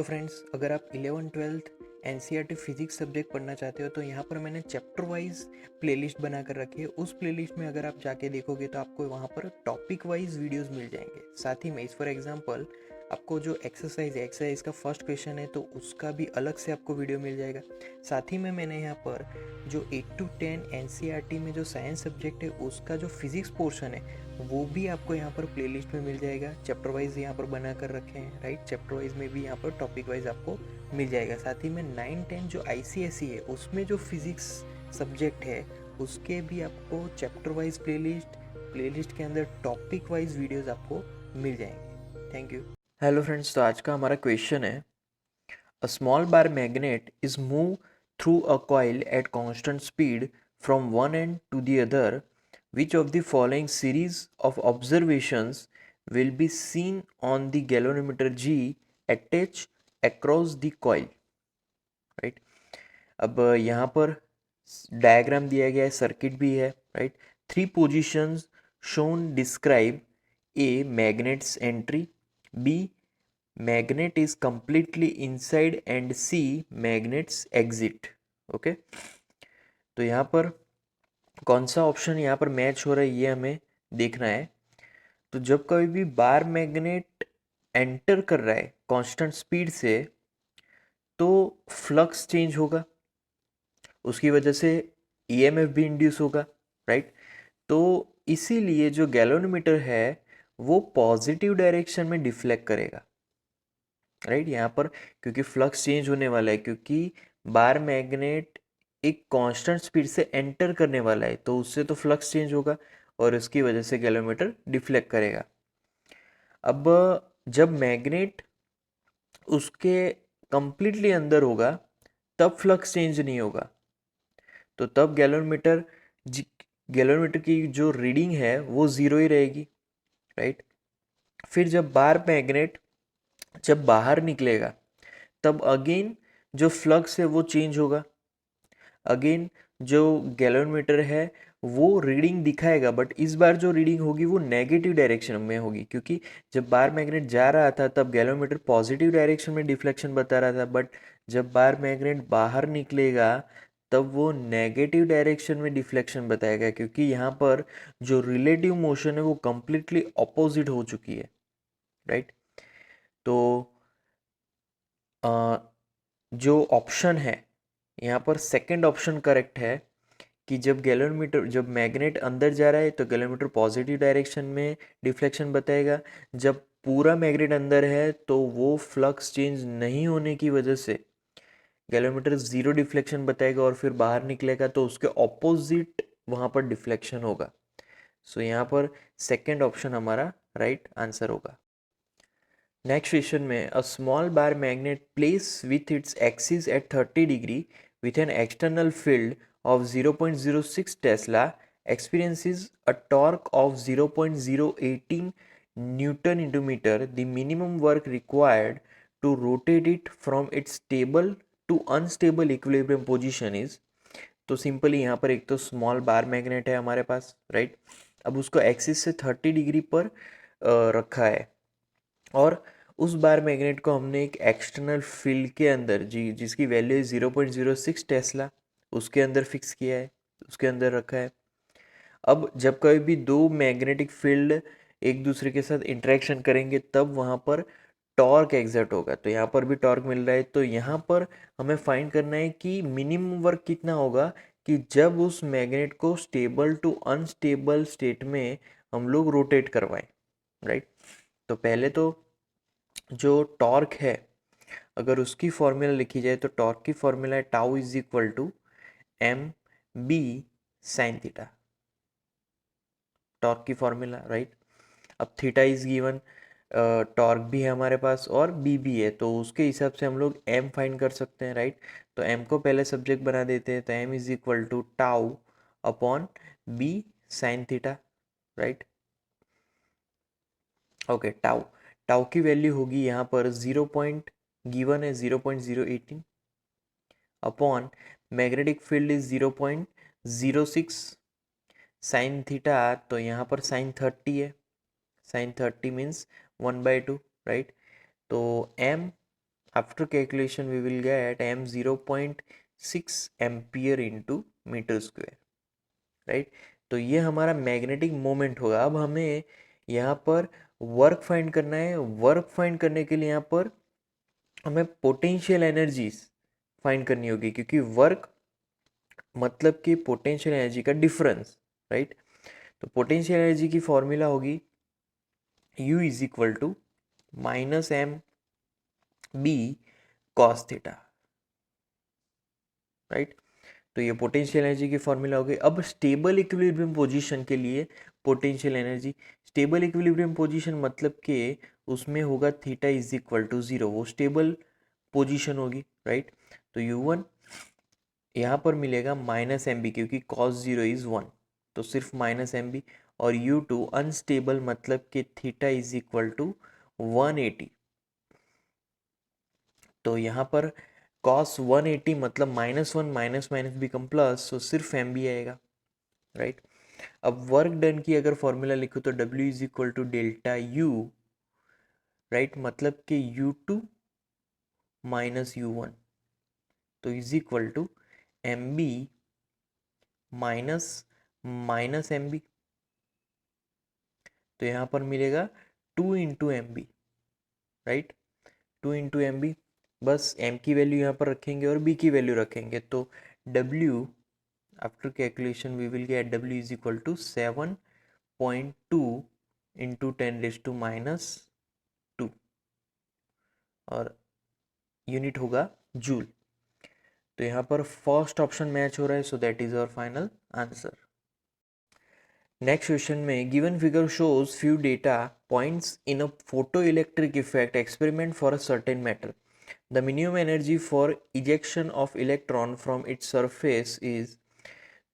Friends, अगर आप 11th-12th NCERT physics subject पढ़ना चाहते हो तो यहाँ पर मैंने चैप्टर वाइज प्लेलिस्ट बना कर रखी है। उस प्लेलिस्ट में अगर आप जाके देखोगे तो आपको वहाँ पर टॉपिक वाइज वीडियोस मिल जाएंगे। साथ ही में इस फॉर एग्जांपल आपको जो एक्सरसाइज का फर्स्ट क्वेश्चन है तो उसका भी अलग से आपको वीडियो मिल जाएगा। साथ ही में मैंने यहाँ पर जो 8 to 10 एनसीईआरटी में जो साइंस सब्जेक्ट है उसका जो फिजिक्स पोर्शन है वो भी आपको यहाँ पर प्लेलिस्ट में मिल जाएगा। चैप्टर वाइज यहाँ पर बना कर रखे हैं, राइट। चैप्टर वाइज में भी यहाँ पर टॉपिक वाइज आपको मिल जाएगा। साथ ही में 9-10 जो आईसीएसई है उसमें जो फिजिक्स सब्जेक्ट है उसके भी आपको चैप्टर वाइज प्लेलिस्ट के अंदर टॉपिक वाइज वीडियोस आपको मिल जाएंगे। Thank you. हेलो फ्रेंड्स, तो आज का हमारा क्वेश्चन है, a small bar magnet is move through a coil at constant speed from one end to the other. Which of the following series of observations will be seen on the galvanometer G attached across the coil? Right. अब यहाँ पर diagram दिया गया है, circuit भी है, right. 3 positions shown describe A magnet's entry, B magnet is completely inside and C magnet's exit. Okay, तो यहाँ पर कौन सा ऑप्शन यहाँ पर मैच हो रहा है ये हमें देखना है। तो जब कभी भी बार मैग्नेट एंटर कर रहा है कांस्टेंट स्पीड से तो फ्लक्स चेंज होगा, उसकी वजह से ईएमएफ भी इंड्यूस होगा, राइट। तो इसीलिए जो गैल्वेनोमीटर है वो पॉजिटिव डायरेक्शन में डिफ्लेक्ट करेगा, राइट। यहाँ पर क्योंकि फ्लक्स चेंज होने वाला है, क्योंकि बार मैग्नेट एक कांस्टेंट स्पीड से एंटर करने वाला है तो उससे तो फ्लक्स चेंज होगा और उसकी वजह से गैल्वेनोमीटर डिफ्लेक्ट करेगा। अब जब मैग्नेट उसके कंप्लीटली अंदर होगा तब फ्लक्स चेंज नहीं होगा, तो तब गैल्वेनोमीटर की जो रीडिंग है वो ज़ीरो ही रहेगी, राइट। फिर जब बार मैग्नेट जब बाहर निकलेगा तब अगेन जो फ्लक्स है वो चेंज होगा, अगेन जो गैल्वेनोमीटर है वो रीडिंग दिखाएगा, बट इस बार जो रीडिंग होगी वो नेगेटिव डायरेक्शन में होगी, क्योंकि जब बार मैग्नेट जा रहा था तब गैल्वेनोमीटर पॉजिटिव डायरेक्शन में डिफ्लेक्शन बता रहा था, बट जब बार मैग्नेट बाहर निकलेगा तब वो नेगेटिव डायरेक्शन में डिफ्लेक्शन बताएगा, क्योंकि यहाँ पर जो रिलेटिव मोशन है वो कम्प्लीटली अपोजिट हो चुकी है, राइट। तो जो ऑप्शन है यहाँ पर सेकंड ऑप्शन करेक्ट है कि जब मैग्नेट अंदर जा रहा है तो गैल्वेनोमीटर पॉजिटिव डायरेक्शन में डिफ्लेक्शन बताएगा, जब पूरा मैग्नेट अंदर है तो वो फ्लक्स चेंज नहीं होने की वजह से गैल्वेनोमीटर ज़ीरो डिफ्लेक्शन बताएगा और फिर बाहर निकलेगा तो उसके ऑपोजिट वहाँ पर डिफ्लेक्शन होगा। सो यहाँ पर सेकेंड ऑप्शन हमारा राइट आंसर होगा। नेक्स्ट क्वेश्चन में, अ small bar magnet place with its axis at 30 degree with an external field of 0.06 Tesla experiences a torque of 0.018 Newton into meter. The minimum work required to rotate it from its stable to unstable equilibrium position is. तो simply यहाँ पर एक तो small bar magnet है हमारे पास, right. अब उसको axis से 30 डिग्री पर रखा है और उस बार मैग्नेट को हमने एक एक्सटर्नल फील्ड के अंदर जिसकी वैल्यू 0.06 टेस्ला उसके अंदर फिक्स किया है, उसके अंदर रखा है। अब जब कभी भी दो मैग्नेटिक फील्ड एक दूसरे के साथ इंटरेक्शन करेंगे तब वहाँ पर टॉर्क एग्जर्ट होगा, तो यहाँ पर भी टॉर्क मिल रहा है। तो यहाँ पर हमें फाइंड करना है कि मिनिमम वर्क कितना होगा कि जब उस मैग्नेट को स्टेबल टू अनस्टेबल स्टेट में हम लोग रोटेट करवाएं, राइट। तो पहले तो जो टॉर्क है अगर उसकी फॉर्मूला लिखी जाए तो टॉर्क की फॉर्मूला है tau is equal to M B sine theta, torque की फॉर्मूला, राइट। अब थीटा इज गिवन, टॉर्क भी है हमारे पास और बी भी है, तो उसके हिसाब से हम लोग एम फाइंड कर सकते हैं, राइट। तो एम को पहले सब्जेक्ट बना देते हैं, तो M is equal to tau upon B sine theta, right. Okay, tau tau की वैल्यू होगी यहाँ पर गिवन है 0.018 upon magnetic field is 0.06 sine theta, तो यहाँ पर साइन 30 है, साइन 30 मीन्स 1/2, राइट। तो m after calculation we will get m 0.6 ampere into metre square, right. तो ये हमारा मैग्नेटिक मोमेंट होगा। अब हमें यहाँ पर वर्क फाइंड करना है। वर्क फाइंड करने के लिए यहाँ पर हमें पोटेंशियल एनर्जीज फाइंड करनी होगी, क्योंकि वर्क मतलब कि पोटेंशियल एनर्जी का डिफरेंस, राइट। तो पोटेंशियल एनर्जी की फॉर्मूला होगी U is equal to minus M B cos theta, right. तो ये पोटेंशियल एनर्जी की फॉर्मूला हो गई। अब स्टेबल इक्विलिब्रियम पोजीशन के लिए potential energy, stable equilibrium position मतलब कि उसमें होगा थीटा इज इक्वल टू 0, वो स्टेबल पोजीशन होगी, राइट। तो U1 यहाँ पर मिलेगा माइनस एम बी, क्योंकि कॉस 0 इज 1, तो सिर्फ माइनस एम बी। और U2 अनस्टेबल मतलब कि थीटा इज इक्वल टू 180। तो यहाँ पर cos 180 मतलब -1 माइनस माइनस बिकम प्लस, तो सिर्फ एम बी आएगा, राइट। अब वर्क डन की अगर फॉर्मूला लिखो तो W is equal to delta U, right, मतलब कि U2 माइनस U1, तो is equal to M B minus minus M B. तो यहाँ पर मिलेगा 2 into M B, right, 2 into M B. बस m की वैल्यू यहाँ पर रखेंगे और b की वैल्यू रखेंगे, तो W after calculation we will get W is equal to 7.2 into 10⁻², और यूनिट होगा जूल। तो यहाँ पर फर्स्ट ऑप्शन मैच हो रहा है, so that is our final answer. Next question में given figure shows few data points in a photo electric effect experiment for a certain metal. The minimum energy for ejection of electron from its surface is,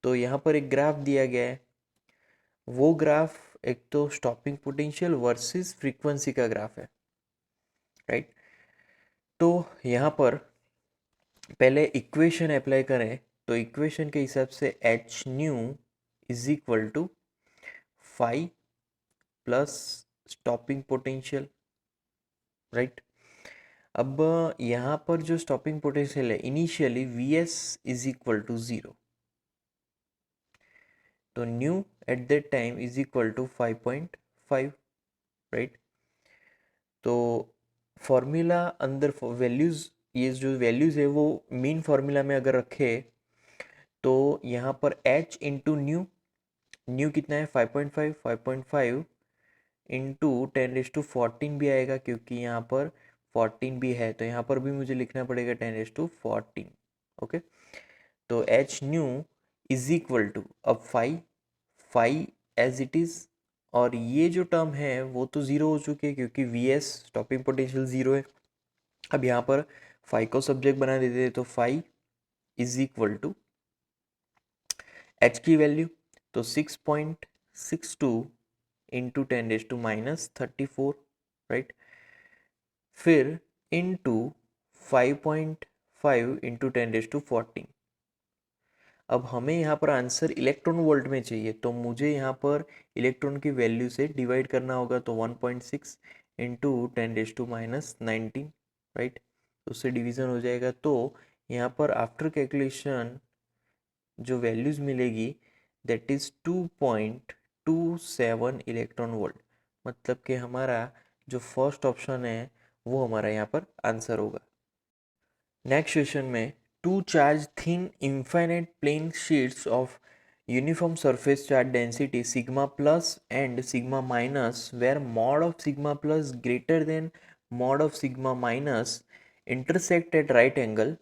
तो यहाँ पर एक graph दिया गया है। वो graph एक तो स्टॉपिंग पोटेंशियल वर्सेस फ्रीक्वेंसी का ग्राफ है, राइट। तो यहाँ पर पहले इक्वेशन अप्लाई करें, तो इक्वेशन के हिसाब से h nu is equal to 5 plus stopping potential, right. अब यहाँ पर जो स्टॉपिंग पोटेंशियल है initially Vs is equal to 0, तो nu at that time is equal to 5.5, right. तो फॉर्मूला अंदर वैल्यूज़, ये जो वैल्यूज़ है वो मीन फार्मूला में अगर रखे तो यहाँ पर h इंटू न्यू, न्यू कितना है 5.5, 5.5 इंटू 10⁻14 भी आएगा, क्योंकि यहाँ पर 14 भी है, तो यहाँ पर भी मुझे लिखना पड़ेगा 10⁻14, ओके। तो h nu is equal to, अब 5 एज इट इज़, और ये जो टर्म है वो तो ज़ीरो हो चुके हैं क्योंकि Vs स्टॉपिंग पोटेंशियल ज़ीरो है। अब यहाँ पर 5 को सब्जेक्ट बना देते हैं, तो 5 इज इक्वल टू h की वैल्यू, तो 6.62 इंटू 10⁻34, राइट। फिर इंटू 5.5 इंटू 10⁻14। अब हमें यहाँ पर आंसर इलेक्ट्रॉन वोल्ट में चाहिए, तो मुझे यहाँ पर इलेक्ट्रॉन की वैल्यू से डिवाइड करना होगा, तो 1.6 इंटू 10⁻19, राइट, उससे डिवीज़न हो जाएगा। तो यहाँ पर आफ्टर कैलकुलेशन जो वैल्यूज़ मिलेगी दैट इज़ 2.27 इलेक्ट्रॉन वोल्ट, मतलब कि हमारा जो फर्स्ट ऑप्शन है वो हमारा यहाँ पर आंसर होगा। नेक्स्ट क्वेश्चन में two charge thin infinite plane sheets of uniform surface charge density sigma plus and sigma minus where mod of sigma plus greater than mod of sigma minus intersect at right angle,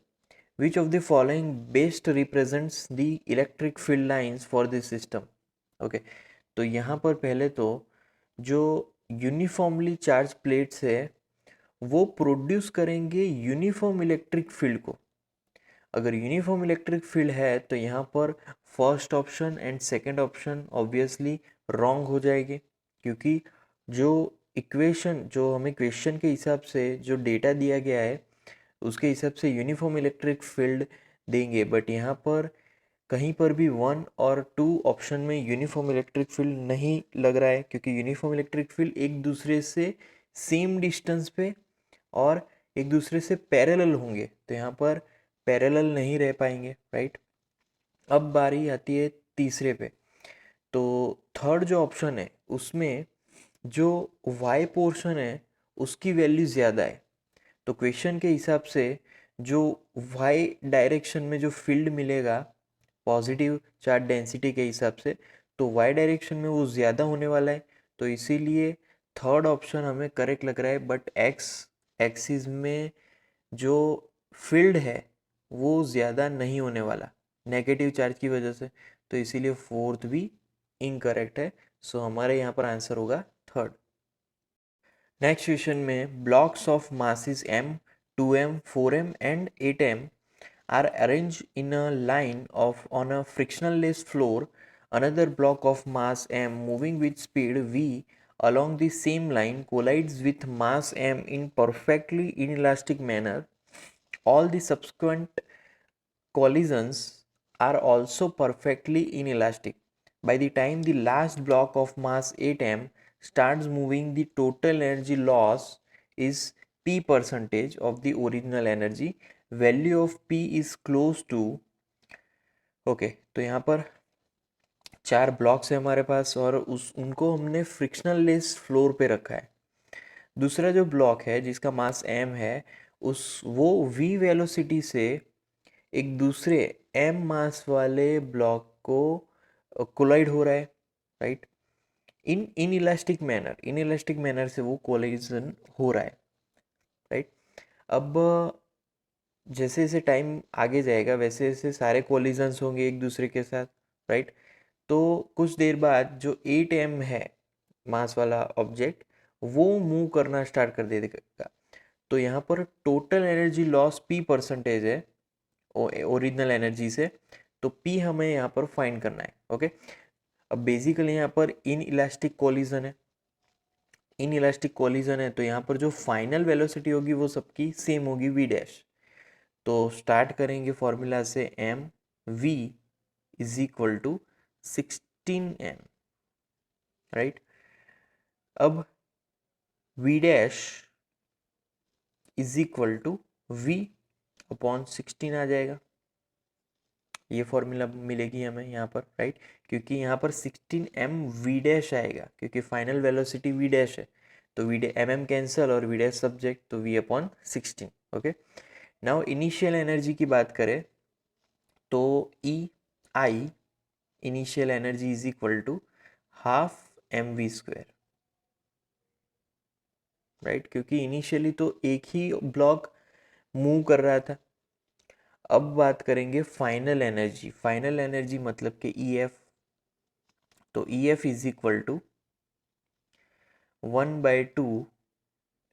which of the following best represents the electric field lines for this system? Okay तो यहाँ पर पहले तो जो uniformly charge plates है वो produce करेंगे uniform electric field को। अगर यूनिफॉर्म इलेक्ट्रिक फील्ड है तो यहाँ पर first option and second option obviously wrong हो जाएंगे, क्योंकि जो इक्वेशन जो हमें क्वेश्चन के हिसाब से जो डेटा दिया गया है उसके हिसाब से यूनिफॉर्म इलेक्ट्रिक फील्ड देंगे, बट यहाँ पर कहीं पर भी 1 और 2 ऑप्शन में यूनिफॉर्म इलेक्ट्रिक फील्ड नहीं लग रहा है, क्योंकि यूनिफॉर्म इलेक्ट्रिक फील्ड एक दूसरे से सेम डिस्टेंस पे और एक दूसरे से पैरेलल होंगे, तो यहाँ पर पैरेलल नहीं रह पाएंगे, राइट। अब बारी आती है तीसरे पे। तो थर्ड जो ऑप्शन है उसमें जो y पोर्शन है उसकी वैल्यू ज़्यादा है। तो क्वेश्चन के हिसाब से जो y डायरेक्शन में जो फील्ड मिलेगा पॉजिटिव चार्ज डेंसिटी के हिसाब से, तो y डायरेक्शन में वो ज़्यादा होने वाला है। तो इसीलिए थर्ड ऑप्शन हमें करेक्ट लग रहा है। बट x एक्सिस में जो फील्ड है वो ज़्यादा नहीं होने वाला नेगेटिव चार्ज की वजह से, तो इसीलिए फोर्थ भी इनकरेक्ट है। सो हमारे यहाँ पर आंसर होगा थर्ड। नेक्स्ट क्वेश्चन में blocks of masses m, 2m, 4m and 8m are arranged in a line of on a frictionless floor. Another block of mass m moving with speed v along the same line collides with mass m in perfectly inelastic manner. All the subsequent collisions are also perfectly inelastic. By the time the last block of mass 8m starts moving, the total energy loss is p percentage of the original energy. Value of p is close to okay तो यहाँ पर चार blocks है हमारे पास और उस उनको हमने फ्रिक्शनल लेस फ्लोर पे रखा है। दूसरा जो ब्लॉक है जिसका मास m है उस वो v वेलोसिटी से एक दूसरे m मास वाले ब्लॉक को कोलाइड हो रहा है, राइट। इन इलास्टिक मैनर से वो कोलिजन हो रहा है, राइट। अब जैसे जैसे टाइम आगे जाएगा वैसे वैसे सारे कोलिजन्स होंगे एक दूसरे के साथ, राइट। तो कुछ देर बाद जो 8m है मास वाला ऑब्जेक्ट वो मूव करना स्टार्ट कर देगा। तो यहाँ पर total energy loss p percentage है ओरिजिनल एनर्जी से, तो p हमें यहाँ पर फाइंड करना है, ओके। अब बेसिकली यहाँ पर इन इलास्टिक कोलिजन है तो यहाँ पर जो फाइनल वेलोसिटी होगी वो सबकी सेम होगी v डैश। तो स्टार्ट करेंगे फॉर्मूला से m v is equal to 16m, right. अब v dash is equal to v upon 16 आ जाएगा। ये फॉर्मूला मिलेगी हमें यहाँ पर, राइट। क्योंकि यहाँ पर 16m v डैश आएगा क्योंकि फाइनल वेलोसिटी v डैश है, तो v mm कैंसल और v डैश सब्जेक्ट, तो v upon 16, okay. Now initial energy की बात करें तो E I initial energy is equal to half mv², right. क्योंकि इनिशियली तो एक ही ब्लॉक मूव कर रहा था। अब बात करेंगे फाइनल एनर्जी मतलब कि EF। तो EF is equal to 1/2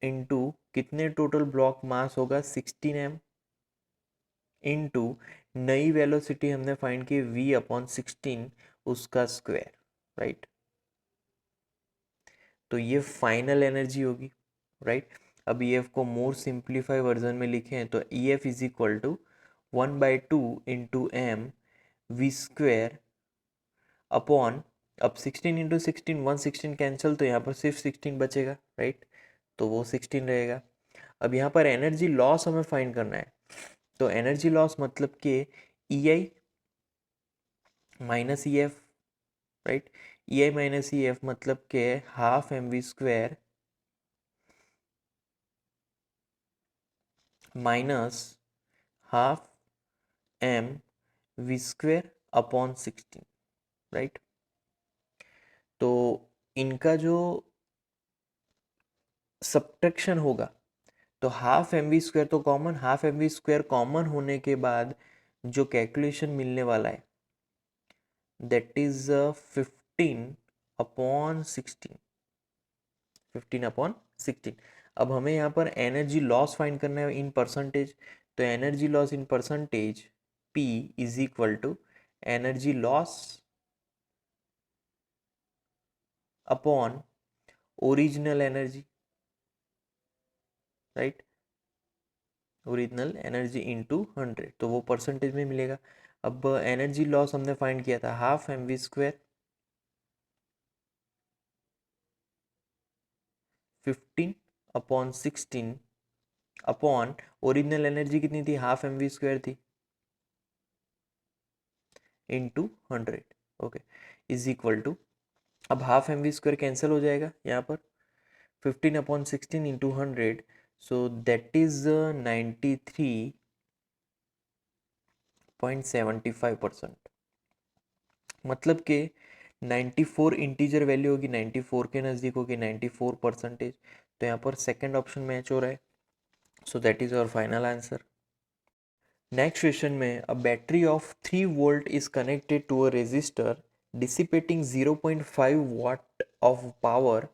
into कितने टोटल ब्लॉक मास होगा 16m इंटू नई वेलोसिटी हमने फाइंड की v अपॉन 16 उसका स्क्वायर, राइट। तो ये फाइनल एनर्जी होगी, राइट। अब EF को मोर सिंप्लीफाई वर्जन में लिखें तो EF is equal to 1/2 into m v² upon, अब 16 इंटू 16 116 कैंसिल, तो यहाँ पर सिर्फ 16 बचेगा, राइट। तो वो 16 रहेगा। अब यहाँ पर एनर्जी लॉस हमें फाइंड करना है, तो एनर्जी लॉस मतलब कि EI minus EF, right. EI minus EF मतलब के half mv² minus half mv² upon 16, right. तो इनका जो सब्ट्रैक्शन होगा तो हाफ mv² तो कॉमन, हाफ mv² कॉमन होने के बाद जो कैलकुलेशन मिलने वाला है दैट इज 15/16, 15/16। अब हमें यहाँ पर एनर्जी लॉस फाइंड करना है इन परसेंटेज, तो energy loss in percentage P is equal to energy loss upon original energy, right. Original energy into 100, तो वो परसेंटेज में मिलेगा। अब एनर्जी लॉस हमने फाइंड किया था half mv² 15/16 upon original energy कितनी थी, हाफ mv² थी, into 100, okay, is equal to, अब हाफ mv² कैंसिल हो जाएगा यहाँ पर, 15/16 इंटू 100, सो दैट इज 93.75%, मतलब कि 94 इंटीजर वैल्यू होगी, 94 के नज़दीक होगी, 94%, तो यहाँ पर सेकंड ऑप्शन मैच हो रहा है, so that is our final answer. Next question में, a battery of 3 volt is connected to a resistor dissipating 0.5 watt of power.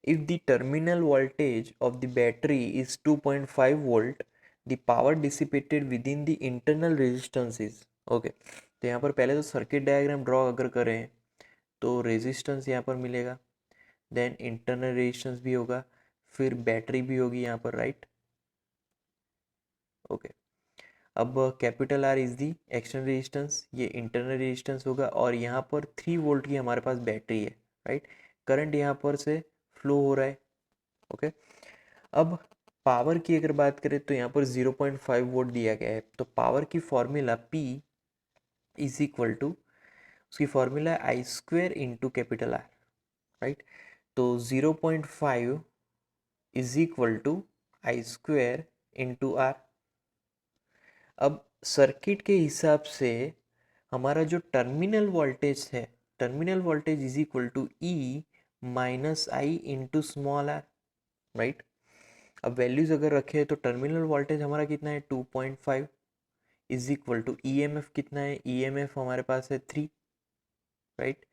If the terminal voltage of the battery is 2.5 volt, the power dissipated within the internal resistance is, okay, तो यहाँ पर पहले तो circuit diagram draw अगर करें तो resistance यहाँ पर मिलेगा, देन इंटरनल रेजिस्टेंस भी होगा, फिर बैटरी भी होगी यहाँ पर, राइट, ओके। अब capital R is the external resistance, ये इंटरनल रेजिस्टेंस होगा, और यहाँ पर 3 वोल्ट की हमारे पास बैटरी है, राइट, करंट यहाँ पर से फ्लो हो रहा है, ओके। अब पावर की अगर बात करें तो यहाँ पर 0.5 वोल्ट दिया गया है, तो पावर की formula P is equal to, उसकी फॉर्मूला है I² into capital R, right, तो 0.5 is equal to I² into R. अब सर्किट के हिसाब से हमारा जो टर्मिनल वोल्टेज है, terminal voltage is equal to E minus I into small R, right. अब वैल्यूज अगर रखे तो टर्मिनल वोल्टेज हमारा कितना है 2.5 इज इक्वल टू EMF कितना है, EMF हमारे पास है 3, राइट,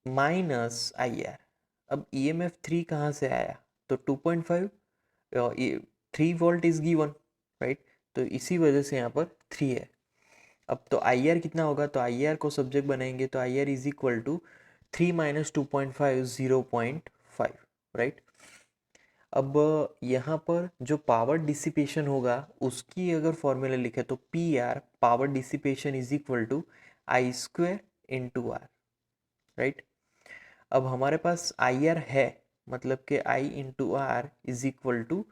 माइनस IR। अब EMF 3 कहाँ से आया, तो 2.5, 3 वोल्ट इज गिवन, राइट, तो इसी वजह से यहाँ पर 3 है। अब तो IR कितना होगा, तो IR को सब्जेक्ट बनाएंगे तो IR is equal to 3 minus 2.5, 0.5, right. अब यहाँ पर जो पावर डिसिपेशन होगा उसकी अगर फॉर्मूला लिखे तो PR, power dissipation is equal to I² into R, right. अब हमारे पास IR है, मतलब कि I into R is equal to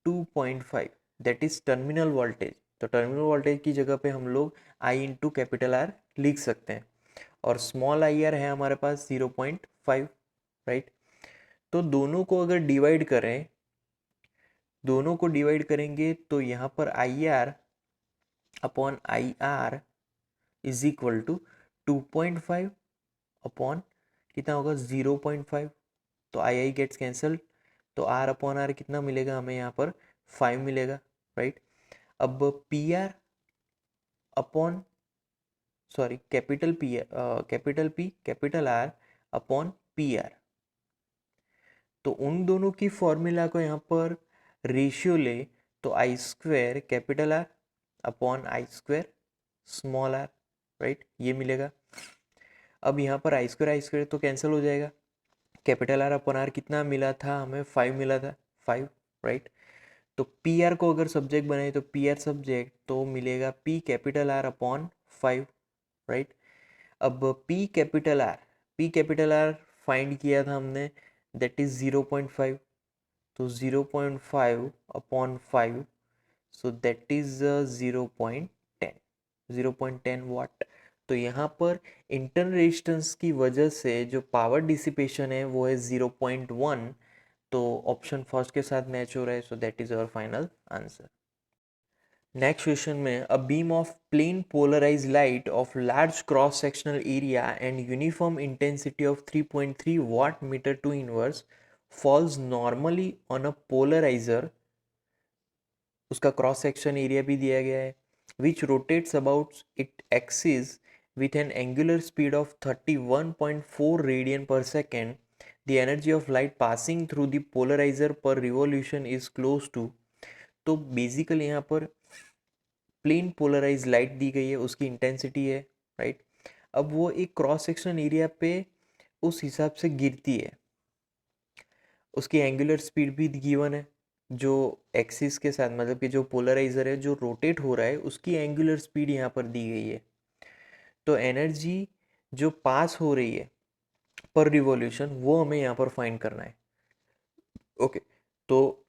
2.5, that is terminal voltage, तो टर्मिनल वोल्टेज की जगह पे हम लोग I इंटू कैपिटल आर लिख सकते हैं, और स्मॉल IR है हमारे पास 0.5, राइट। तो दोनों को अगर डिवाइड करें, दोनों को डिवाइड करेंगे तो यहाँ पर IR upon IR is equal to 2.5 upon कितना होगा 0.5, तो आई गेट्स कैंसल, तो R अपॉन R कितना मिलेगा हमें यहाँ पर 5 मिलेगा, राइट। अब PR upon, sorry, capital P capital R upon PR, तो उन दोनों की फॉर्मूला को यहाँ पर रेशियो ले तो I² capital R upon I² small R, right, ये मिलेगा। अब यहाँ पर I² तो कैंसिल हो जाएगा, कैपिटल आर अपॉन आर कितना मिला था हमें, 5 मिला था, 5, राइट। तो PR को अगर सब्जेक्ट बनाए तो PR सब्जेक्ट तो मिलेगा P capital R upon 5, right. अब P कैपिटल आर फाइंड किया था हमने, दैट इज 0.5, तो 0.5 अपॉन 5, सो दैट इज 0.10 वाट। तो यहाँ पर इंटरनल रेजिस्टेंस की वजह से जो पावर डिसिपेशन है वो है 0.1, तो ऑप्शन फर्स्ट के साथ मैच हो रहा है, so that is our final answer. Next question में, a beam of plane polarize light of large cross sectional area and uniform intensity of 3.3 watt metre to inverse falls normally on a polarizer, उसका cross section area भी दिया गया है, which rotates about it axis with an angular speed of 31.4 radian per second, the energy of light passing through the polarizer per revolution is close to, तो basically यहाँ पर plane polarize light दी गई है, उसकी इंटेंसिटी है, right. अब वो एक क्रॉस सेक्शन एरिया पे उस हिसाब से गिरती है, उसकी एंगुलर स्पीड भी गिवन है, जो एक्सिस के साथ, मतलब कि जो पोलराइजर है जो रोटेट हो रहा है उसकी एंगुलर स्पीड यहाँ पर दी गई है, तो एनर्जी जो पास हो रही है पर रिवॉल्यूशन वो हमें यहाँ पर फाइंड करना है, ओके। तो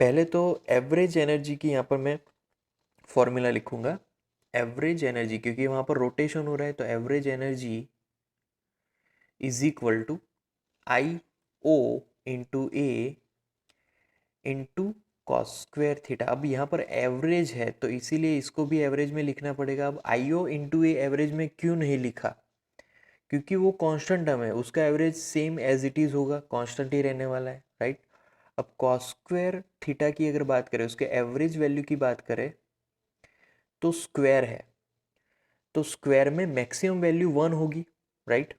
पहले तो एवरेज एनर्जी की यहाँ पर मैं फॉर्मूला लिखूंगा, एवरेज एनर्जी, क्योंकि वहाँ पर रोटेशन हो रहा है, तो average energy is equal to I O into A into cos square theta. अब यहाँ पर एवरेज है तो इसीलिए इसको भी एवरेज में लिखना पड़ेगा। अब आई ओ इंटू ए एवरेज में क्यों नहीं लिखा, क्योंकि वो कांस्टेंट टर्म है, उसका average same as it is होगा, कांस्टेंट ही रहने वाला है, राइट। अब कॉस स्क्वायर थीटा की अगर बात करें, उसके एवरेज वैल्यू की बात करें तो स्क्वायर है, तो स्क्वायर में मैक्सिमम वैल्यू 1 होगी, राइट।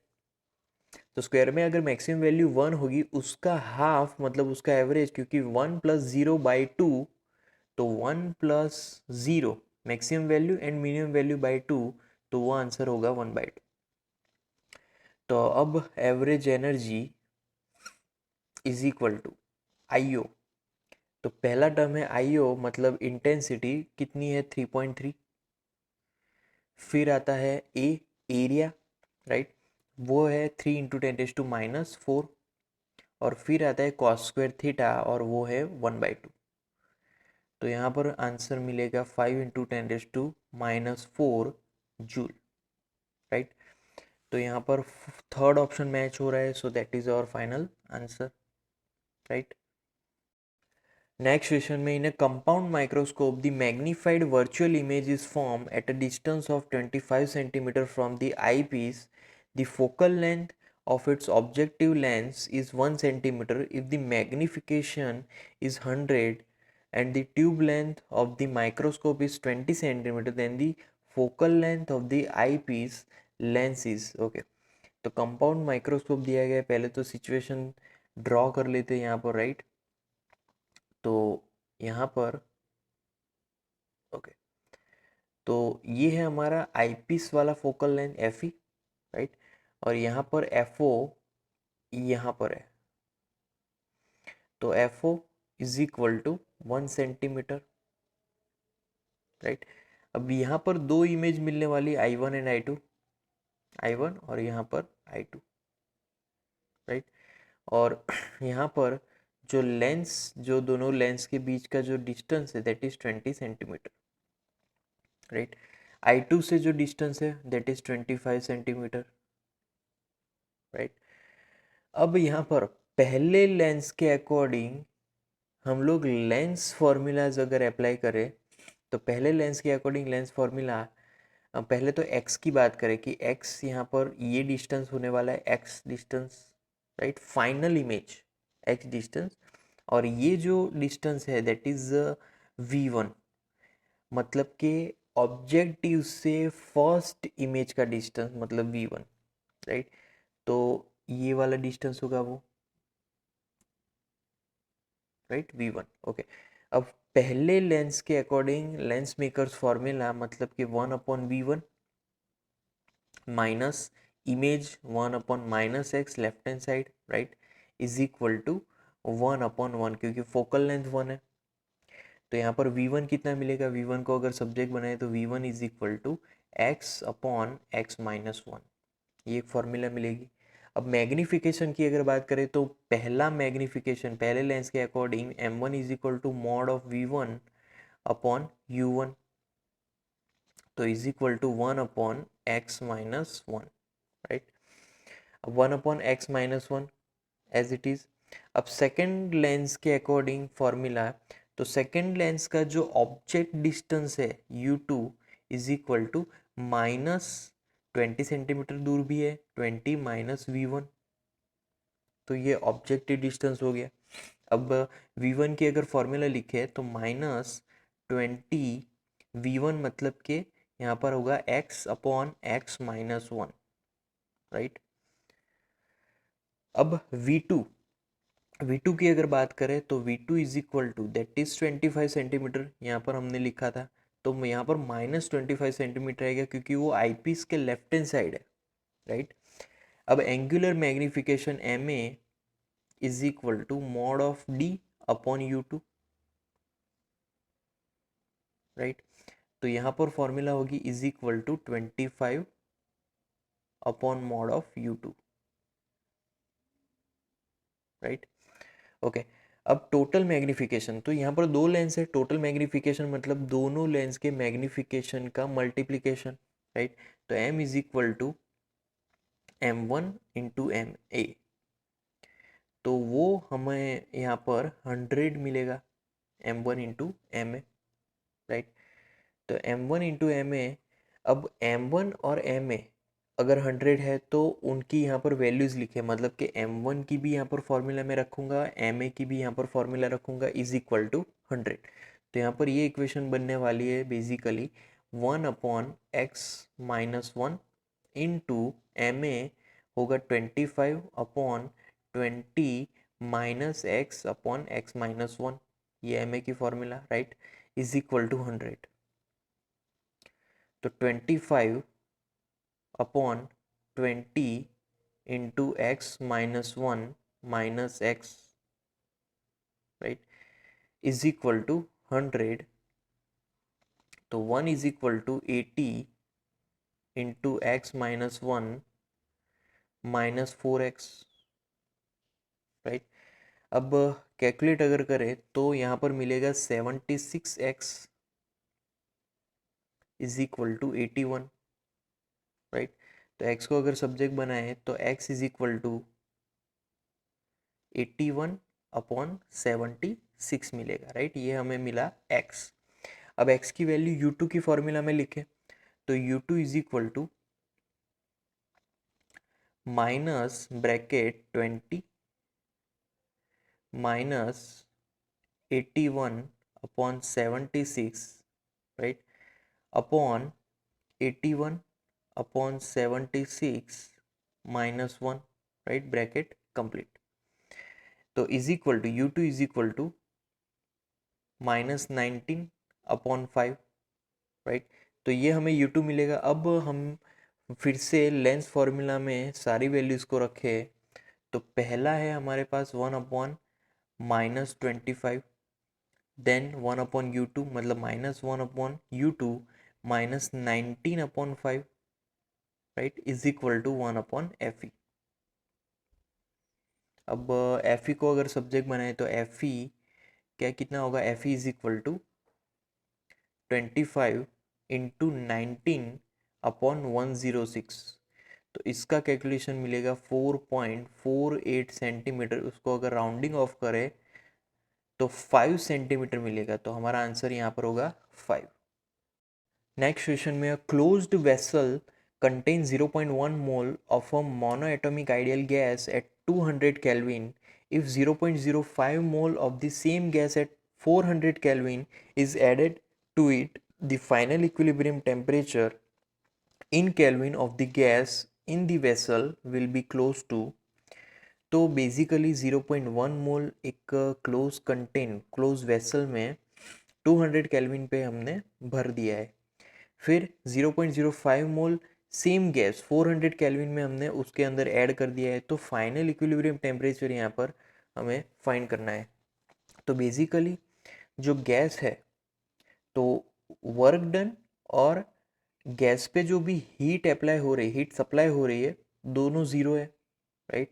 तो स्क्वायर में अगर मैक्सिमम वैल्यू 1 होगी, उसका हाफ मतलब उसका एवरेज, क्योंकि 1 + 0/2, तो 1 + 0 maximum value and minimum value by 2, तो वो आंसर होगा 1/2। तो अब average energy is equal to I O, तो पहला टर्म है आई ओ मतलब इंटेंसिटी कितनी है 3.3, फिर आता है ए एरिया, राइट, वो है 3 × 10⁻⁴, और फिर आता है कॉस स्क्वायर थीटा और वो है 1/2। तो यहाँ पर आंसर मिलेगा 5 × 10⁻⁴ जूल, राइट। तो यहाँ पर थर्ड ऑप्शन मैच हो रहा है, so that is our final answer, right. Next question में, in a compound microscope the magnified virtual image is form at a distance of 25 cm from the eyepiece, the focal length of its objective lens is 1 cm if the magnification is 100 and the tube length of the microscope is 20 cm, then the focal length of the eyepiece lens is okay। तो compound microscope दिया गया है, पहले तो situation draw कर लेते हैं यहाँ पर, राइट। तो यहाँ पर ओके, तो ये है हमारा आईपीस वाला focal length F E, right, और यहाँ पर एफ ओ यहाँ पर है, तो F O is equal to 1 centimetre, right. अब यहाँ पर दो इमेज मिलने वाली I1 एंड I2, I1 और यहाँ पर I2, राइट। और यहाँ पर जो लेंस, जो दोनों लेंस के बीच का जो डिस्टेंस है that is 20 centimetre, right. I2 से जो डिस्टेंस है दैट इज 25 सेंटीमीटर, राइट। अब यहाँ पर पहले लेंस के अकॉर्डिंग हम लोग लेंस फॉर्मूलाज अगर अप्लाई करें, तो पहले लेंस के अकॉर्डिंग लेंस फॉर्मूला, पहले तो x की बात करें कि x यहाँ पर ये डिस्टेंस होने वाला है, x distance, right, final image x distance, और ये जो डिस्टेंस है दैट इज v1, मतलब कि ऑब्जेक्टिव से फर्स्ट इमेज का डिस्टेंस मतलब v1, राइट। तो ये वाला डिस्टेंस होगा वो, राइट, v1, ओके। अब पहले लेंस के अकॉर्डिंग लेंस मेकर्स फॉर्मूला मतलब कि 1/v1 minus image 1/-x left hand side, right, is equal to 1/1, क्योंकि फोकल लेंथ 1 है। तो यहाँ पर v1 कितना मिलेगा, v1 को अगर सब्जेक्ट बनाए तो v1 is equal to x/x-1, ये एक फॉर्मूला मिलेगी। अब मैग्नीफिकेशन की अगर बात करें तो पहला मैग्नीफिकेशन पहले लेंस के according m1 is equal to mod of v1/u1, तो is equal to 1/x-1, right. अब 1/x-1 एज इट इज। अब सेकेंड लेंस के अकॉर्डिंग फॉर्मूला, तो सेकेंड लेंस का जो ऑब्जेक्ट डिस्टेंस है u2 is equal to -20 centimetre दूर भी है, 20 - v1, तो ये ऑब्जेक्टिव डिस्टेंस हो गया। अब v1 की अगर फॉर्मूला लिखे तो -20 v1 मतलब कि यहाँ पर होगा x/x-1, राइट। अब v2 की अगर बात करें तो v2 is equal to that is 25 centimetre, यहाँ पर हमने लिखा था, तो यहाँ पर -25 सेंटीमीटर आएगा क्योंकि वो आईपीस के लेफ्ट हैंड साइड है, राइट। अब angular magnification M A is equal to mod of d/u2, right. तो यहाँ पर फॉर्मूला होगी is equal to 25/mod of u2, right, okay. अब टोटल मैग्नीफिकेशन, तो यहाँ पर दो लेंस है, टोटल मैग्नीफिकेशन मतलब दोनों लेंस के मैग्नीफिकेशन का मल्टीप्लिकेशन, राइट। तो m is equal to m1 into M A, तो वो हमें यहाँ पर 100 मिलेगा m1 इंटू एम ए, राइट। तो m1 इंटू एम ए, अब m1 और एम ए अगर 100 है तो उनकी यहाँ पर वैल्यूज़ लिखे, मतलब कि m1 की भी यहाँ पर फॉर्मूला में रखूँगा, ma की भी यहाँ पर फॉर्मूला रखूँगा, इज इक्वल टू 100। तो यहाँ पर ये इक्वेशन बनने वाली है बेसिकली 1/x-1 इंटू ma होगा 25/20 माइनस x/x-1, ये ma की formula, right, is equal to 100। तो 25/20 into x-1 minus x, right, is equal to 100। तो 1 is equal to 80 into x-1 minus 4x, right. अब कैलकुलेट अगर करें तो यहाँ पर मिलेगा 76x is equal to 81, right. तो x को अगर सब्जेक्ट बनाए तो x इज इक्वल टू 81/76 मिलेगा, राइट। ये हमें मिला x। अब x की वैल्यू u2 की फॉर्मूला में लिखे तो u2 is equal to minus bracket 20 minus 81/76, right, upon 81/76 minus 1, right, bracket complete. तो is equal to u2 is equal to -19/5, right. तो ये हमें u2 मिलेगा। अब हम फिर से लेंस फॉर्मूला में सारी वैल्यूज़ को रखें तो पहला है हमारे पास 1/-25, देन 1/u2 मतलब -1/u2 minus 19/5, right, is equal to 1/fe। अब fe को अगर सब्जेक्ट बनाए तो fe क्या कितना होगा, fe is equal to 25 into 19/106। तो इसका कैलकुलेशन मिलेगा 4.48 सेंटीमीटर। उसको अगर राउंडिंग ऑफ करें तो 5 सेंटीमीटर मिलेगा। तो हमारा आंसर यहाँ पर होगा 5। नेक्स्ट क्वेश्चन में, closed vessel contains 0.1 mole of a monoatomic ideal gas at 200 Kelvin. If 0.05 mole of the same gas at 400 Kelvin is added to it, the final equilibrium temperature in Kelvin of the gas in the vessel will be close to। तो basically 0.1 मोल एक close vessel में 200 kelvin पे हमने भर दिया है। फिर 0.05 mole same gas 400 kelvin में हमने उसके अंदर ऐड कर दिया है। तो फाइनल इक्विलिब्रियम टेम्परेचर यहाँ पर हमें फाइंड करना है। तो बेसिकली जो गैस है तो वर्क डन और गैस पे जो भी हीट सप्लाई हो रही है, दोनों ज़ीरो है, राइट।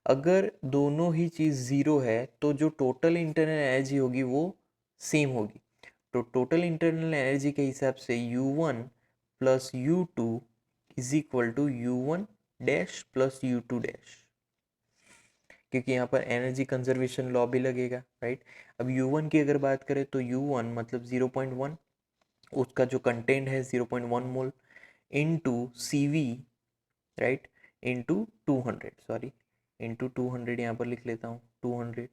अगर दोनों ही चीज़ ज़ीरो है तो जो टोटल इंटरनल एनर्जी होगी वो सेम होगी। तो टोटल इंटरनल एनर्जी के हिसाब से U1 plus U2 is equal to U1 dash plus U2 dash, क्योंकि यहाँ पर एनर्जी कंजर्वेशन लॉ भी लगेगा, राइट। अब U1 की अगर बात करें तो U1 मतलब 0.1, उसका जो कंटेंट है 0.1 mole into CV, right, into 200, sorry into 200 यहाँ पर लिख लेता हूँ 200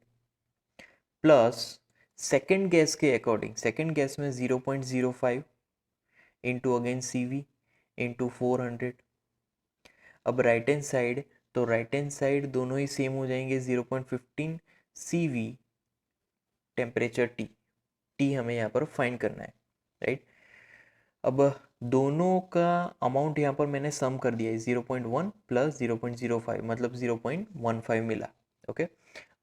प्लस सेकेंड गैस के अकॉर्डिंग, सेकेंड गैस में 0.05 इंटू अगेन CV इंटू 400। अब राइट हैंड साइड, तो राइट हैंड साइड दोनों ही सेम हो जाएंगे 0.15 CV टेम्परेचर T हमें यहाँ पर फाइंड करना है, राइट। अब दोनों का अमाउंट यहाँ पर मैंने सम कर दिया है 0.1 प्लस 0.05 मतलब 0.15 मिला, ओके।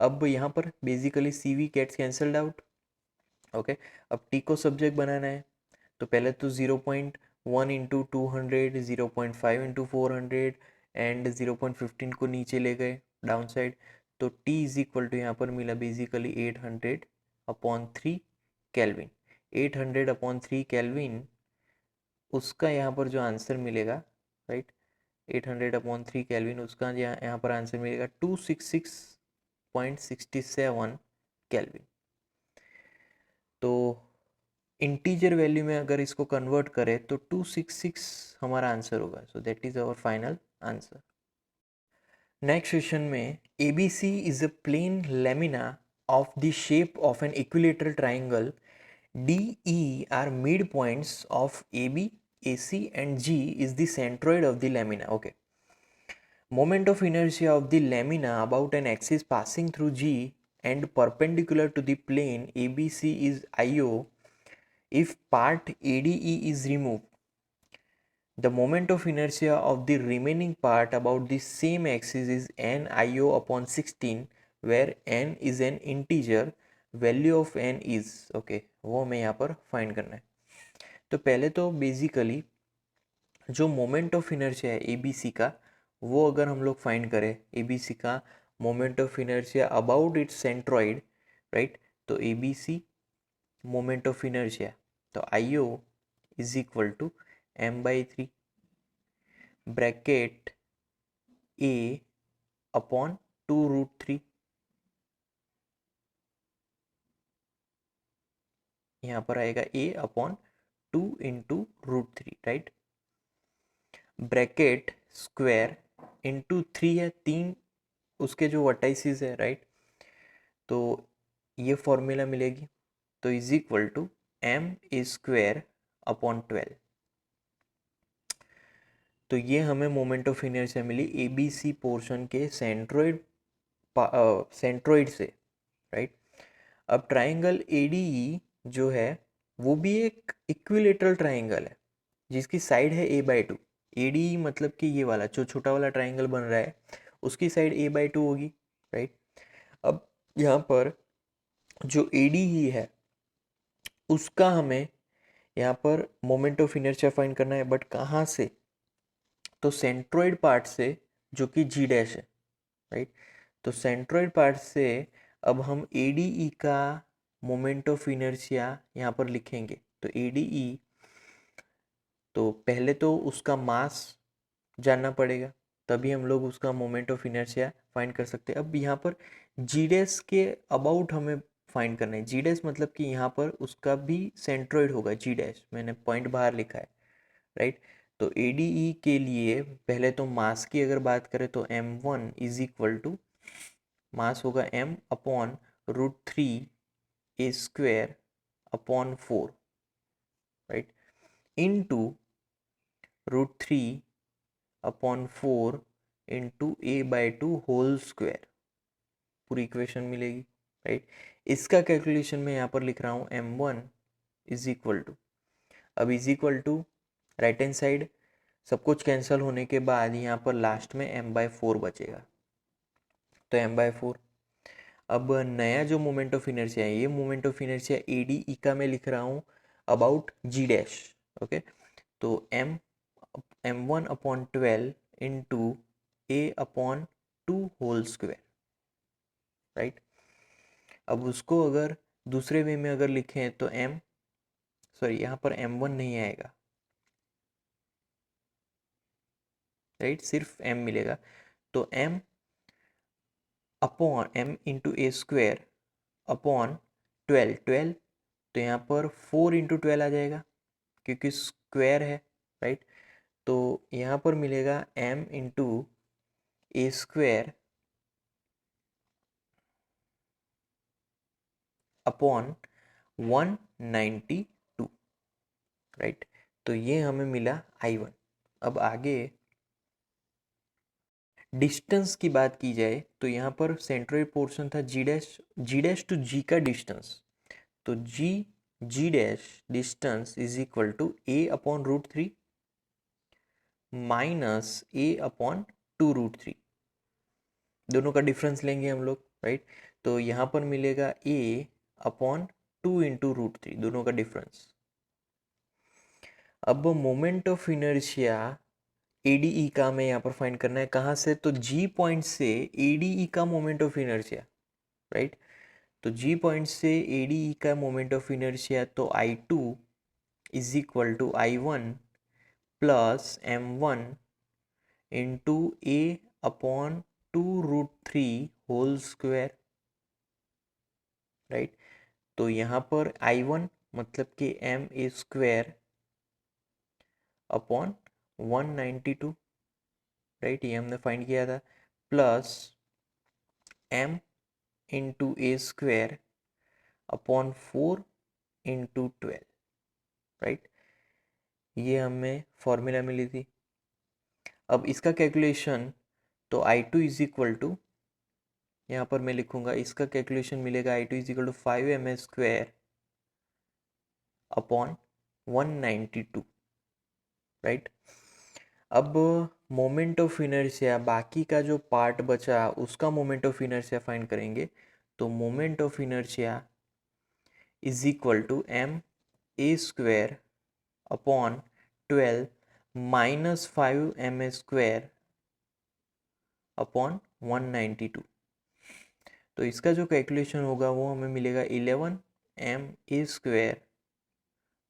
अब यहाँ पर basically CV gets cancelled out, okay. अब T को सब्जेक्ट बनाना है तो पहले तो 0.1 इंटू 200, 0.5 इंटू 400 एंड 0.15 को नीचे ले गए डाउन साइड। तो T इज इक्वल टू यहाँ पर मिला बेसिकली 800/3 केल्विन। 800/3 केल्विन उसका यहाँ पर जो आंसर मिलेगा, राइट, 800/3 केल्विन उसका यहाँ पर आंसर मिलेगा 266.67 केल्विन। तो इंटीजर वैल्यू में अगर इसको कन्वर्ट करें तो 266 हमारा आंसर होगा। So that is our final answer. Next question में ABC is a plane lamina of the shape of an equilateral triangle DE are midpoints of AB, AC and G is the centroid of the lamina. Okay. Moment of inertia of the lamina about an axis passing through G and perpendicular to the plane ABC is IO if part ADE is removed. The moment of inertia of the remaining part about the same axis is NIO/16 where n is an integer. Value of n is okay, वो हमें यहाँ पर find करना है। तो पहले तो basically जो मोमेंट ऑफ इनर्शिया है ABC का, वो अगर हम लोग फाइंड करें ABC का moment of inertia about its centroid, right, तो ABC मोमेंट ऑफ इनर्शिया, तो IO is equal to m/3 bracket A/2√3, यहाँ पर आएगा A/2 into √3, right, bracket square into 3 है, 3 उसके जो वर्टाइसिस है, राइट, तो ये फॉर्मूला मिलेगी, तो इज इक्वल टू m²/12। तो ये हमें मोमेंट ऑफ इनर्शिया मिली ABC पोर्शन के सेंट्रोइड से, राइट। अब ट्राइंगल ADE जो है वो भी एक इक्विलेटरल ट्राइंगल है जिसकी साइड है A/2। ADE मतलब कि ये वाला जो छोटा वाला ट्राइंगल बन रहा है उसकी साइड A/2 होगी, राइट। अब यहाँ पर जो ADE है उसका हमें यहाँ पर मोमेंट ऑफ इनर्शिया फाइंड करना है, बट कहाँ से, तो सेंट्रोइड पार्ट से जो कि G' है, राइट। तो सेंट्रोइड पार्ट से अब हम ADE का मोमेंट ऑफ इनर्शिया यहाँ पर लिखेंगे। तो ADE, तो पहले तो उसका मास जानना पड़ेगा, तभी हम लोग उसका मोमेंट ऑफ इनर्शिया फाइंड कर सकते हैं। अब यहाँ पर G' के अबाउट हमें फाइंड करना है। G' मतलब कि यहाँ पर उसका भी सेंट्रोइड होगा G', मैंने पॉइंट बाहर लिखा है, राइट। तो ADE के लिए पहले तो मास की अगर बात करें तो m1 is equal to mass होगा m/√3 A²/4, right, into √3/4 into A/2 whole square, पूरी इक्वेशन मिलेगी, राइट। इसका कैलकुलेशन मैं यहाँ पर लिख रहा हूँ m1 इज इक्वल टू, अब is equal to right hand side सब कुछ कैंसिल होने के बाद यहाँ पर लास्ट में m/4 बचेगा, तो m/4। अब नया जो मोमेंट ऑफ इनर्शिया है, ये मोमेंट ऑफ इनर्शिया ADE का मैं लिख रहा हूँ अबाउट G', ओके। तो m1/12 into A/2 whole square, right. अब उसको अगर दूसरे वे में अगर लिखें तो यहाँ पर m1 नहीं आएगा, राइट, सिर्फ m मिलेगा। तो m इंटू A²/12, तो यहाँ पर 4 इंटू 12 आ जाएगा क्योंकि स्क्वायर है, राइट। तो यहाँ पर मिलेगा m इंटू A²/192, राइट। तो ये हमें मिला I1। अब आगे डिस्टेंस की बात की जाए तो यहाँ पर सेंट्रोइड पोर्शन था G' टू G का डिस्टेंस, तो G' distance is equal to A/√3 minus A/2√3, दोनों का डिफरेंस लेंगे हम लोग, राइट। तो यहाँ पर मिलेगा A/2 इंटू √3, दोनों का डिफरेंस। अब मोमेंट ऑफ इनर्शिया ADE का हमें यहाँ पर फाइंड करना है, कहाँ से, तो G पॉइंट से ADE का मोमेंट ऑफ इनर्शिया, राइट। तो G पॉइंट से ADE का मोमेंट ऑफ इनर्शिया, तो I2 is equal to I1 plus M1 into A upon 2√3 whole square, right. तो यहाँ पर I1 मतलब कि MA स्क्वायर अपॉन 192, राइट, ये हमने फाइंड किया था, plus M into A square upon 4 into 12, right. ये हमें फॉर्मूला मिली थी। अब इसका कैलकुलेशन, तो I2 इज इक्वल टू, यहाँ पर मैं लिखूंगा, इसका कैलकुलेशन मिलेगा I2 is equal to 5 square upon 192, right. अब मोमेंट ऑफ इनर्शिया, बाकी का जो पार्ट बचा उसका मोमेंट ऑफ इनर्शिया फाइंड करेंगे। तो moment of inertia is equal to MA square upon 12 minus 5 square upon 192। तो इसका जो कैलकुलेशन होगा वो हमें मिलेगा 11 MA square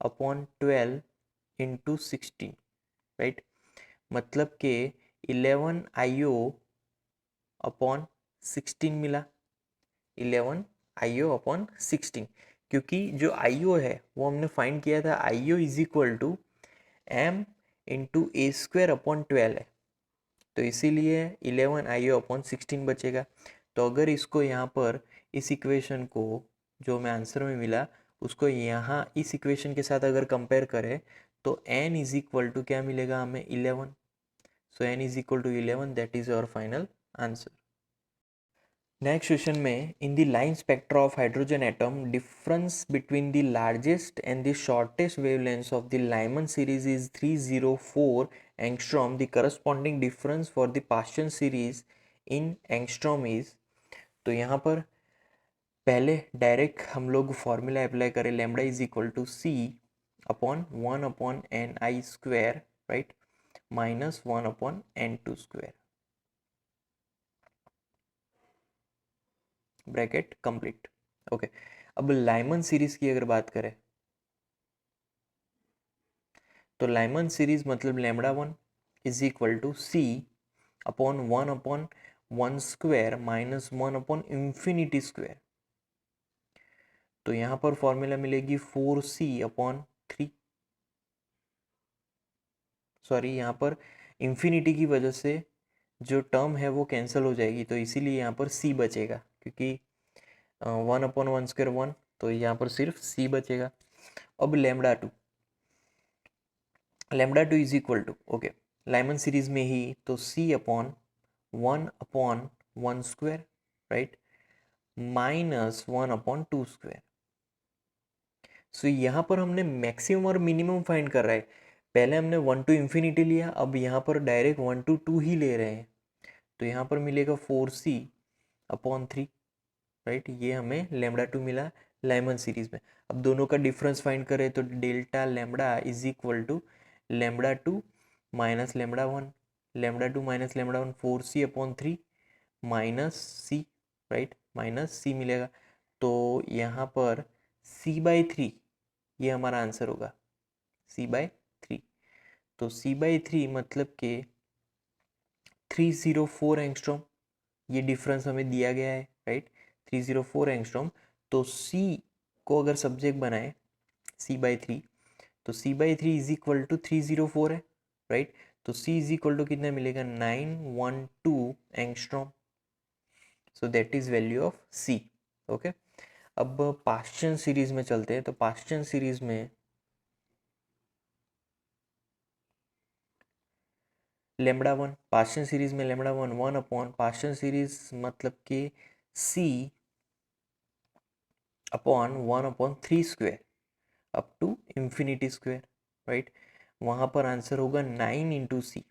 upon 12 into 16, right. मतलब कि 11 IO अपॉन 16 मिला, 11 IO अपॉन 16, क्योंकि जो IO है वो हमने फाइंड किया था, IO is equal to M into A square upon 12 है, तो इसीलिए 11 IO अपॉन 16 बचेगा। तो अगर इसको यहाँ पर इस इक्वेशन को, जो हमें आंसर में मिला, उसको यहाँ इस इक्वेशन के साथ अगर कंपेयर करें तो n इज इक्वल टू क्या मिलेगा हमें, 11। So n is equal to 11, that is our final answer. Next question में, in the line spectra of hydrogen atom, difference between the largest and the shortest wavelength of the Lyman series is 304 angstrom. The corresponding difference for the Paschen series in angstrom is. तो यहाँ पर पहले direct हम लोग formula apply करें, lambda is equal to C upon 1 upon NI square, right, minus 1 upon N2 square, bracket complete. Okay, अब Lyman series की अगर बात करें तो लाइमन सीरीज मतलब lambda 1 is equal to C upon 1 square minus 1 upon infinity square. तो यहाँ पर फॉर्मूला मिलेगी 4C अपॉन 3, सॉरी यहाँ पर इंफिनिटी की वजह से जो टर्म है वो कैंसिल हो जाएगी, तो इसीलिए यहाँ पर C बचेगा, क्योंकि 1/1 स्क्वायर 1, तो यहाँ पर सिर्फ C बचेगा। अब lambda two is equal to, okay, Lyman series में ही, तो C upon 1/1 square, right, minus 1/2 square. So यहाँ पर हमने मैक्सिमम और मिनिमम फाइंड कर रहा है। पहले हमने 1 टू इन्फिनिटी लिया, अब यहाँ पर डायरेक्ट 1 to 2 ही ले रहे हैं, तो यहाँ पर मिलेगा 4C अपॉन 3, राइट। ये हमें लैम्डा 2 मिला लाइमन सीरीज में। अब दोनों का डिफरेंस फाइंड करें तो delta lambda is equal to lambda 2 minus lambda 1, lambda 2 minus lambda 1 4C upon 3 minus C, right, minus C मिलेगा। तो यहाँ पर C/3 ये हमारा आंसर होगा, C/3। तो C/3 मतलब कि 304 एंगस्ट्रॉम, ये डिफरेंस हमें दिया गया है, राइट, 304 एंगस्ट्रॉम। तो C को अगर सब्जेक्ट बनाए C/3, तो C/3 इज इक्वल टू 304 है, राइट। तो C इज इक्वल टू कितना मिलेगा, 912 angstrom. So that is value of C। Okay, अब पास्चन सीरीज में चलते हैं। तो पास्चन सीरीज में लैम्डा 1, पास्चन सीरीज में लैम्डा 1 अपॉन पास्चन सीरीज मतलब कि C upon 1/3 square up to infinity square, right. वहाँ पर आंसर होगा 9 into C।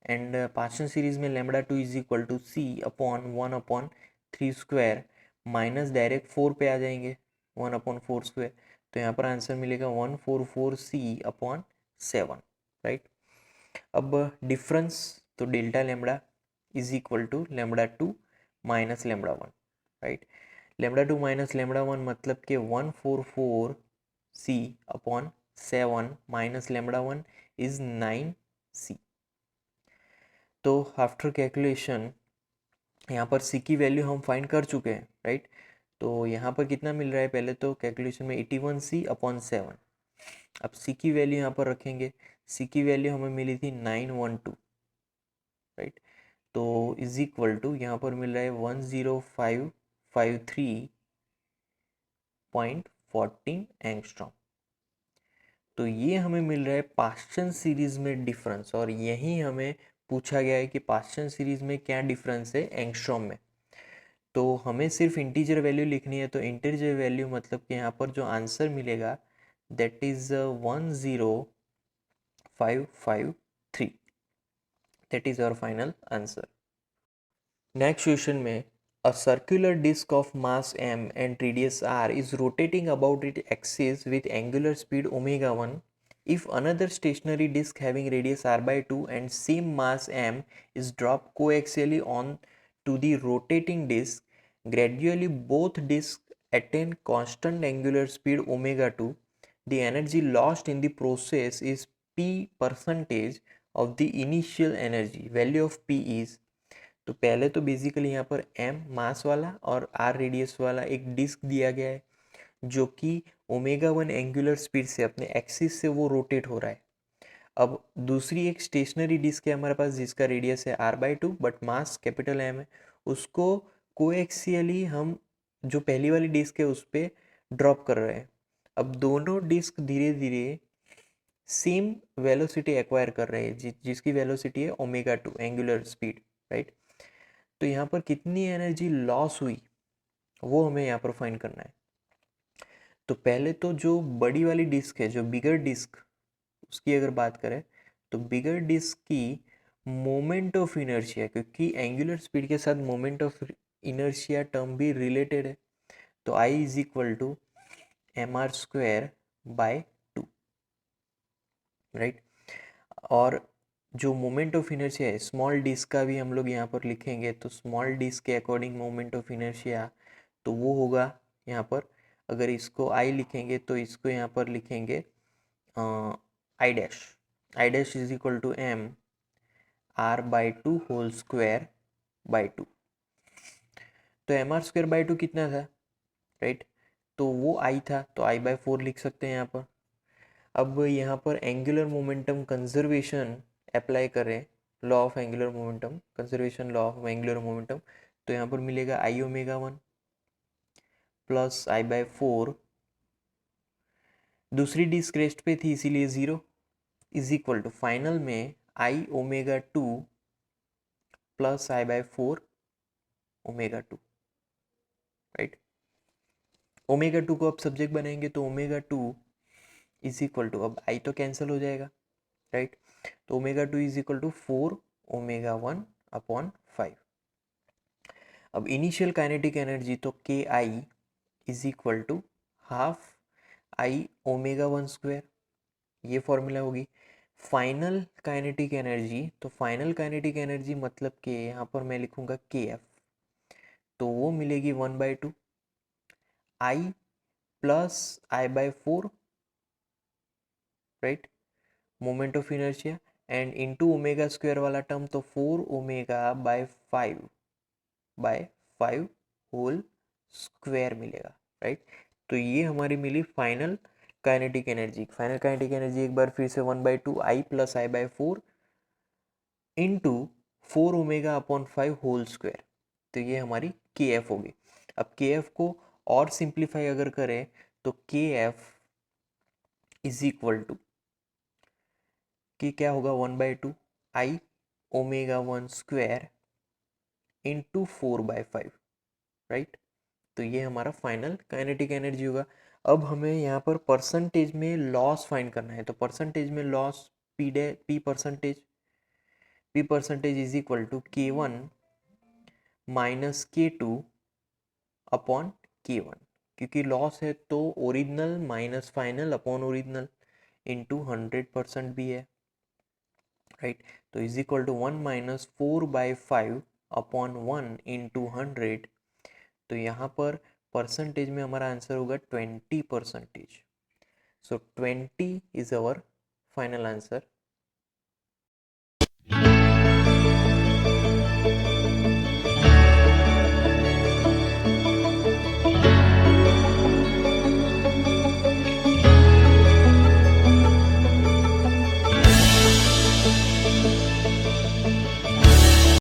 And Paschen series में lambda 2 is equal to C upon 1/3 square minus direct 4 पे आ जाएंगे, 1/4 स्क्वायर। तो यहाँ पर आंसर मिलेगा 144C अपॉन 7, राइट। अब डिफरेंस तो delta lambda is equal to lambda 2 minus lambda 1, right. Lambda 2 minus lambda 1 मतलब कि 144 C upon 7 minus lambda 1 is 9 C. तो आफ्टर कैलकुलेशन यहाँ पर सी की वैल्यू हम फाइंड कर चुके हैं, राइट। तो यहाँ पर कितना मिल रहा है, पहले तो कैलकुलेशन में 81 सी अपॉन 7। अब सी की वैल्यू यहाँ पर रखेंगे, सी की वैल्यू हमें मिली थी 912, राइट। तो इज इक्वल टू यहाँ पर मिल रहा है 10553.14 एंगस्ट्रॉम। तो ये हमें मिल रहा है पास्चन सीरीज में डिफरेंस, और यही हमें पूछा गया है कि पास्चन सीरीज में क्या डिफरेंस है एंगस्ट्रॉम में। तो हमें सिर्फ इंटीजर वैल्यू लिखनी है, तो इंटीजर वैल्यू मतलब कि यहाँ पर जो आंसर मिलेगा that is 10553, that is our final answer. Next question में a circular disk of mass m and radius r is rotating about its axis with angular speed omega 1. If another stationary disk having radius r by 2 and same mass m is dropped coaxially on to the rotating disk, gradually both disks attain constant angular speed omega 2. The energy lost in the process is p percentage of the initial energy. Value of p is, तो पहले तो basically यहाँ पर m मास वाला और r radius वाला एक disc दिया गया है जो कि ओमेगा 1 एंगुलर स्पीड से अपने एक्सिस से वो रोटेट हो रहा है। अब दूसरी एक स्टेशनरी डिस्क है हमारे पास जिसका रेडियस है r/2 but mass capital M है, उसको कोएक्सियली हम जो पहली वाली डिस्क है उस पर ड्रॉप कर रहे हैं। अब दोनों डिस्क धीरे धीरे सेम वेलोसिटी एक्वायर कर रहे हैं जिसकी वेलोसिटी है ओमेगा 2 एंगुलर स्पीड, राइट। तो यहाँ पर कितनी एनर्जी लॉस हुई वो हमें यहाँ पर फाइंड करना है। तो पहले तो जो बड़ी वाली डिस्क है, जो बिगर डिस्क, उसकी अगर बात करें तो बिगर डिस्क की मोमेंट ऑफ इनर्शिया, क्योंकि एंगुलर स्पीड के साथ मोमेंट ऑफ इनर्शिया टर्म भी रिलेटेड है, तो I is equal to mr² by 2, right. और जो मोमेंट ऑफ इनर्शिया है स्मॉल डिस्क का भी हम लोग यहाँ पर लिखेंगे, तो स्मॉल डिस्क के अकॉर्डिंग मोमेंट ऑफ इनर्शिया तो वो होगा यहाँ पर, अगर इसको आई लिखेंगे तो इसको यहाँ पर लिखेंगे I dash is equal to m r/2 whole square by 2। तो mr² बाय 2 कितना था, राइट। तो वो आई था, तो I/4 लिख सकते हैं यहाँ पर। अब यहाँ पर एंगुलर मोमेंटम कंजर्वेशन अप्लाई करें, law of angular momentum conservation, law of angular momentum, तो यहाँ पर मिलेगा I ओमेगा 1 प्लस I/4, दूसरी डिस्क रेस्ट पे थी इसीलिए 0, इज इक्वल टू फाइनल में I omega 2 plus I/4 omega 2, right. Omega 2 को अब सब्जेक्ट बनाएंगे तो ओमेगा 2 इज इक्वल टू, अब I तो कैंसिल हो जाएगा, राइट। तो omega 2 is equal to 4 omega 1 upon 5। अब इनिशियल काइनेटिक एनर्जी तो K I is equal to half I omega 1 square, ये फॉर्मूला होगी। फाइनल काइनेटिक एनर्जी, तो फाइनल काइनेटिक एनर्जी मतलब कि यहाँ पर मैं लिखूंगा के एफ, तो वो मिलेगी 1/2 I plus I/4, right, moment of inertia, and into omega square वाला टर्म तो 4 ओमेगा बाय 5 होल स्क्वायर मिलेगा, राइट। तो ये हमारी मिली final kinetic energy. Final kinetic energy एक बार फिर से 1/2 I plus I/4 into 4 omega upon 5 whole square, तो ये हमारी के एफ होगी। अब के एफ को और सिंप्लीफाई अगर करें तो के एफ इज इक्वल टू कि क्या होगा 1/2 आई ओमेगा 1 स्क्वायर इंटू 4/5, राइट। तो ये हमारा फाइनल काइनेटिक एनर्जी होगा। अब हमें यहाँ पर परसेंटेज में लॉस फाइंड करना है, तो परसेंटेज में loss P percentage is equal to K1 minus K2 upon K1, क्योंकि लॉस है तो original minus final upon original into 100% भी है, राइट। तो is equal to 1 minus 4/5 upon 1 into 100। तो यहाँ पर परसेंटेज में हमारा आंसर होगा 20%। सो 20 इज अवर फाइनल आंसर।